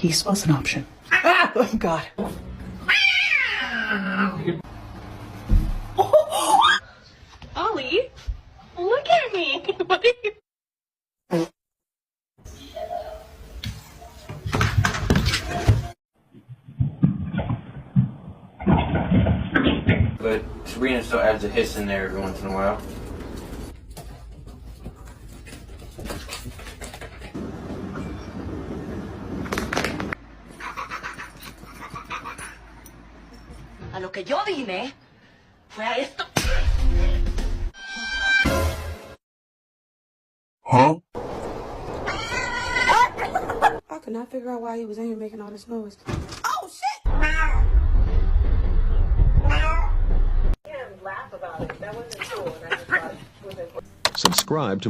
Peace was an option. Ah! Oh, God. Ollie, look at me. What are you? But Sabrina still adds a hiss in there every once in a while. A lo que yo vine fue a esto. Huh? I could not figure out why he was in here making all this noise. Oh, shit! Laugh about it. That wasn't cool. And I just thought it was important. Subscribe to my